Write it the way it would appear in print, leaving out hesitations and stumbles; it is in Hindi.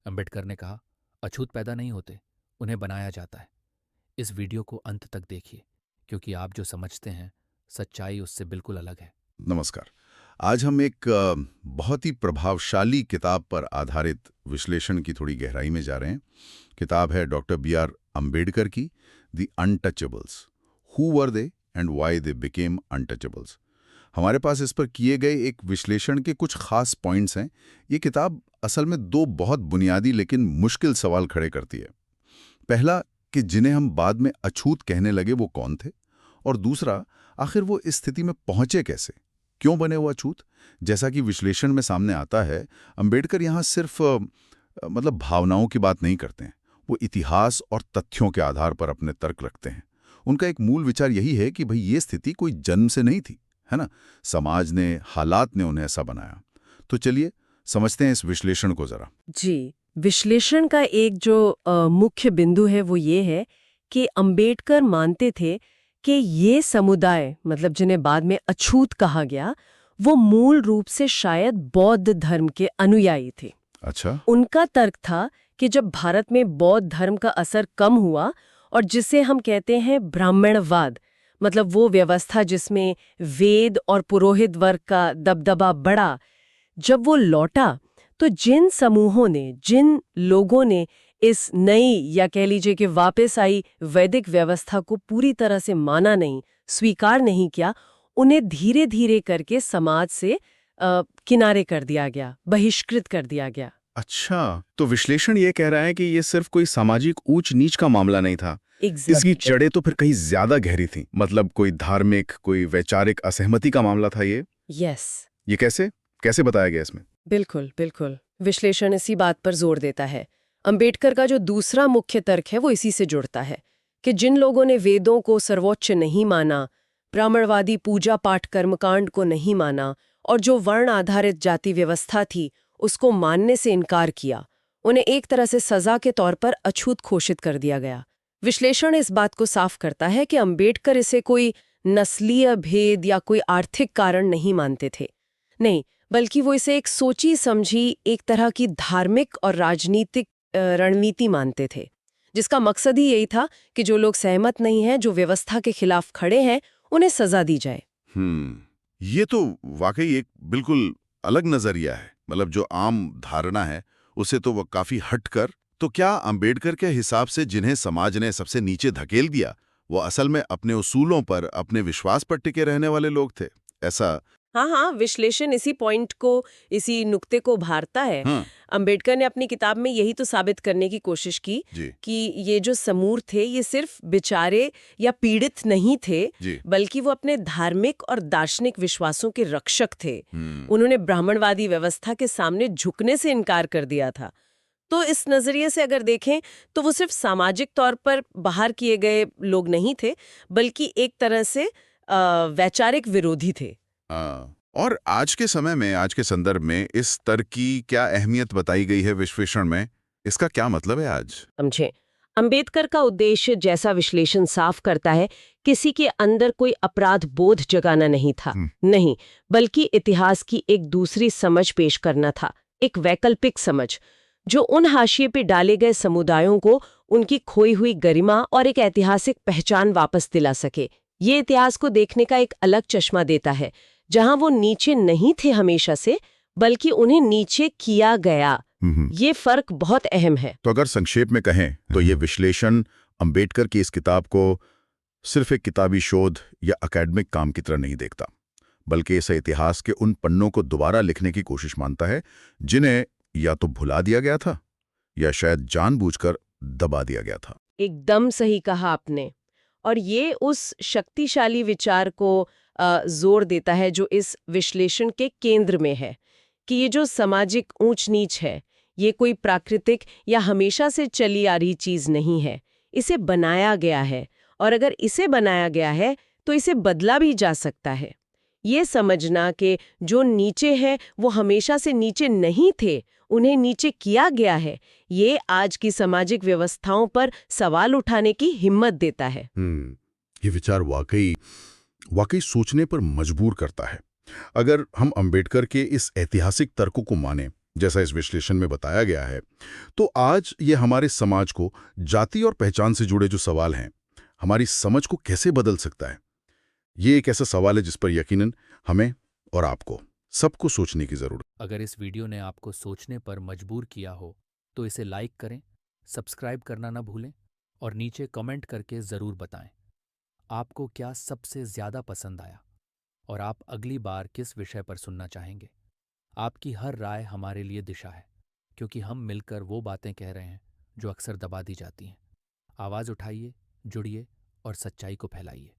अंबेडकर ने कहा, अछूत पैदा नहीं होते, उन्हें बनाया जाता है। इस वीडियो को अंत तक देखिए, क्योंकि आप जो समझते हैं सच्चाई उससे बिल्कुल अलग है। नमस्कार। आज हम एक बहुत ही प्रभावशाली किताब पर आधारित विश्लेषण की थोड़ी गहराई में जा रहे हैं। किताब है डॉक्टर बी.आर. अम्बेडकर की the untouchables, who were they and why they became untouchables. हमारे पास इस पर किए गए एक विश्लेषण के कुछ खास पॉइंट्स हैं। ये किताब असल में दो बहुत बुनियादी लेकिन मुश्किल सवाल खड़े करती है। पहला कि जिन्हें हम बाद में अछूत कहने लगे वो कौन थे, और दूसरा आखिर वो इस स्थिति में पहुंचे कैसे, क्यों बने वो अछूत। जैसा कि विश्लेषण में सामने आता है, अंबेडकर यहाँ सिर्फ भावनाओं की बात नहीं करते हैं। वो इतिहास और तथ्यों के आधार पर अपने तर्क रखते हैं। उनका एक मूल विचार यही है कि भाई ये स्थिति कोई जन्म से नहीं थी, है ना, समाज ने, हालात ने उन्हें ऐसा बनाया। तो चलिए समझते हैं इस विश्लेषण को जरा। जी, विश्लेषण का एक जो मुख्य बिंदु है वो ये है कि अंबेडकर मानते थे कि ये समुदाय, मतलब जिन्हें बाद में अछूत कहा गया, वो मूल रूप से शायद बौद्ध धर्म के अनुयायी थे। अच्छा। उनका तर्क था कि जब भारत में बौद्ध धर्म का असर कम हुआ और जिसे हम कहते हैं ब्राह्मणवाद, मतलब वो व्यवस्था जिसमें वेद और पुरोहित वर्ग का दबदबा बढ़ा, जब वो लौटा तो जिन समूहों ने, जिन लोगों ने इस नई या कह लीजिए कि वापस आई वैदिक व्यवस्था को पूरी तरह से माना नहीं, स्वीकार नहीं किया, उन्हें धीरे धीरे करके समाज से किनारे कर दिया गया, बहिष्कृत कर दिया गया। अच्छा, तो विश्लेषण ये कह रहा है कि ये सिर्फ कोई सामाजिक ऊंच नीच का मामला नहीं था। इसकी जड़ें तो फिर कहीं ज्यादा गहरी थी, मतलब कोई धार्मिक, कोई वैचारिक असहमति का मामला था ये। ये कैसे बताया गया इसमें? बिल्कुल विश्लेषण इसी बात पर जोर देता है। अंबेडकर का जो दूसरा मुख्य तर्क है वो इसी से जुड़ता है कि जिन लोगों ने वेदों को सर्वोच्च नहीं माना, ब्राह्मणवादी पूजा पाठ कर्मकांड को नहीं माना और जो वर्ण आधारित जाति व्यवस्था थी उसको मानने से इनकार किया, उन्हें एक तरह से सजा के तौर पर अछूत घोषित कर दिया गया। विश्लेषण इस बात को साफ करता है कि अंबेडकर इसे कोई नस्लीय भेद या कोई आर्थिक कारण नहीं मानते थे, नहीं, बल्कि वो इसे एक सोची समझी एक तरह की धार्मिक और राजनीतिक रणनीति मानते थे, जिसका मकसद ही यही था कि जो लोग सहमत नहीं हैं, जो व्यवस्था के खिलाफ खड़े हैं, उन्हें सजा दी जाए। ये तो वाकई एक बिल्कुल अलग नजरिया है। मतलब जो आम धारणा है उसे तो वो काफी हटकर। तो क्या अंबेडकर के हिसाब से जिन्हें समाज ने सबसे नीचे धकेल दिया वो असल में अपने उसूलों पर, अपने विश्वास पर टिके रहने वाले लोग थे, ऐसा? हाँ, विश्लेषण इसी पॉइंट को, इसी नुक्ते को उभारता है। अंबेडकर ने अपनी किताब में यही तो साबित करने की कोशिश की कि ये जो समूह थे ये सिर्फ बेचारे या पीड़ित नहीं थे, बल्कि वो अपने धार्मिक और दार्शनिक विश्वासों के रक्षक थे। उन्होंने ब्राह्मणवादी व्यवस्था के सामने झुकने से इनकार कर दिया था। तो इस नजरिए से अगर देखें तो वो सिर्फ सामाजिक तौर पर बाहर किए गए लोग नहीं थे, बल्कि एक तरह से वैचारिक विरोधी थे। और आज के समय में, आज के संदर्भ में इस तर्क की क्या अहमियत बताई गई है विश्लेषण में? इसका क्या मतलब है आज? समझे, अंबेडकर का उद्देश्य, जैसा विश्लेषण साफ करता है, किसी के अंदर कोई अपराध बोध जगाना नहीं था, नहीं, बल्कि इतिहास की एक दूसरी समझ पेश करना था, एक वैकल्पिक समझ जो उन हाशिए पे डाले गए समुदायों को उनकी खोई हुई गरिमा और एक ऐतिहासिक पहचान वापस दिला सके। ये इतिहास को देखने का एक अलग चश्मा देता है, जहां वो नीचे नहीं थे हमेशा से, बल्कि उन्हें नीचे किया गया। ये फर्क बहुत अहम है। तो अगर संक्षेप में कहें तो ये विश्लेषण अंबेडकर की इस किताब को सिर्फ एक किताबी शोध या एकेडमिक काम की तरह नहीं देखता, बल्कि इस इतिहास के उन पन्नों को दोबारा लिखने की कोशिश मानता है जिन्हें या तो भुला दिया गया था या शायद जानबूझकर दबा दिया गया था। एकदम सही कहा आपने। और ये उस शक्तिशाली विचार को जोर देता है जो इस विश्लेषण के केंद्र में है, कि ये जो सामाजिक ऊंच नीच है, ये कोई प्राकृतिक या हमेशा से चली आ रही चीज नहीं है, इसे बनाया गया है, और अगर इसे बनाया गया है तो इसे बदला भी जा सकता है। ये समझना कि जो नीचे है वो हमेशा से नीचे नहीं थे, उन्हें नीचे किया गया है, ये आज की सामाजिक व्यवस्थाओं पर सवाल उठाने की हिम्मत देता है। ये विचार वाकई सोचने पर मजबूर करता है। अगर हम अंबेडकर के इस ऐतिहासिक तर्कों को माने जैसा इस विश्लेषण में बताया गया है, तो आज ये हमारे समाज को जाति और पहचान से जुड़े जो सवाल हैं, हमारी समझ को कैसे बदल सकता है? ये एक ऐसा सवाल है जिस पर यकीनन हमें और आपको सबको सोचने की जरूरत। अगर इस वीडियो ने आपको सोचने पर मजबूर किया हो तो इसे लाइक करें, सब्सक्राइब करना ना भूलें और नीचे कमेंट करके ज़रूर बताएं आपको क्या सबसे ज़्यादा पसंद आया और आप अगली बार किस विषय पर सुनना चाहेंगे। आपकी हर राय हमारे लिए दिशा है, क्योंकि हम मिलकर वो बातें कह रहे हैं जो अक्सर दबा दी जाती हैं। आवाज़ उठाइए, जुड़िए और सच्चाई को फैलाइए।